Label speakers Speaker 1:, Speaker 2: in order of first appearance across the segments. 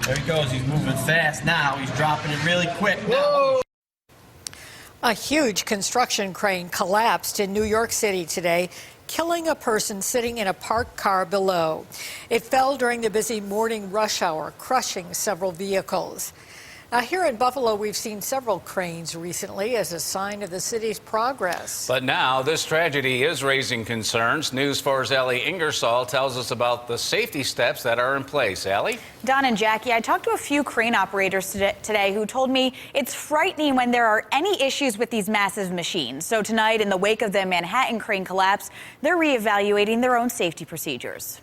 Speaker 1: There he goes. He's moving fast now. He's dropping it really quick now.
Speaker 2: A huge construction crane collapsed in New York City today, killing a person sitting in a parked car below. It fell during the busy morning rush hour, crushing several vehicles. Now, here in Buffalo, we've seen several cranes recently as a sign of the city's progress.
Speaker 3: But now this tragedy is raising concerns. News 4's Allie Ingersoll tells us about the safety steps that are in place. Allie?
Speaker 4: Don and Jackie, I talked to a few crane operators today who told me it's frightening when there are any issues with these massive machines. So tonight, in the wake of the Manhattan crane collapse, they're reevaluating their own safety procedures.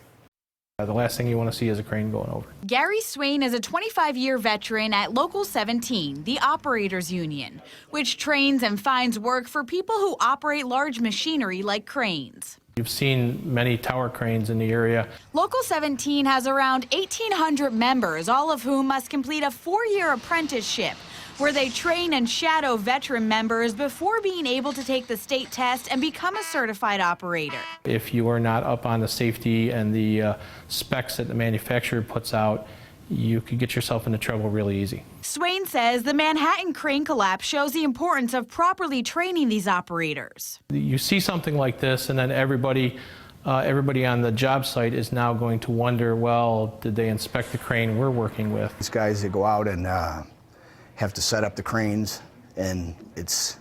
Speaker 5: The last thing you want to see is a crane going over.
Speaker 6: Gary Swain is a 25-year veteran at Local 17, the operators union, which trains and finds work for people who operate large machinery like cranes.
Speaker 5: You've seen many tower cranes in the area.
Speaker 6: Local 17 has around 1,800 members, all of whom must complete a 4-year apprenticeship, where they train and shadow veteran members before being able to take the state test and become a certified operator.
Speaker 5: If you are not up on the safety and the specs that the manufacturer puts out, you could get yourself into trouble really easy.
Speaker 6: Swain says the Manhattan crane collapse shows the importance of properly training these operators.
Speaker 5: You see something like this, and then everybody on the job site is now going to wonder, well, did they inspect the crane we're working with?
Speaker 7: These guys, they go out and have to set up the cranes, and it's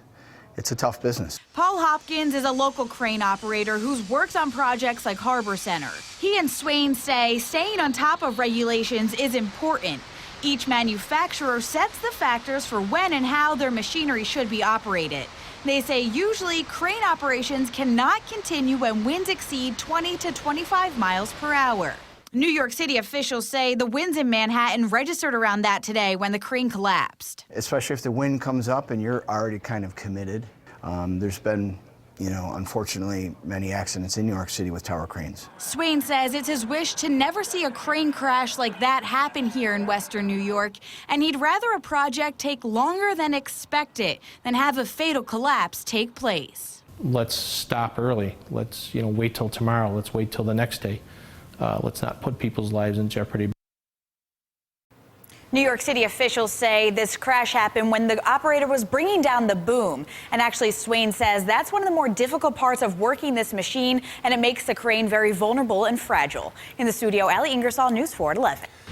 Speaker 7: a tough business.
Speaker 6: Paul Hopkins is a local crane operator who's worked on projects like Harbor Center. He and Swain say staying on top of regulations is important. Each manufacturer sets the factors for when and how their machinery should be operated. They say usually crane operations cannot continue when winds exceed 20 to 25 miles per hour. New York City officials say the winds in Manhattan registered around that today when the crane collapsed.
Speaker 7: Especially if the wind comes up and you're already kind of committed. There's been, unfortunately, many accidents in New York City with tower cranes.
Speaker 6: Swain says it's his wish to never see a crane crash like that happen here in Western New York, and he'd rather a project take longer than expected than have a fatal collapse take place.
Speaker 5: Let's stop early. Let's wait till tomorrow. Let's wait till the next day. Let's not put people's lives in jeopardy.
Speaker 4: New York City officials say this crash happened when the operator was bringing down the boom. And actually, Swain says that's one of the more difficult parts of working this machine, and it makes the crane very vulnerable and fragile. In the studio, Allie Ingersoll, News 4 at 11.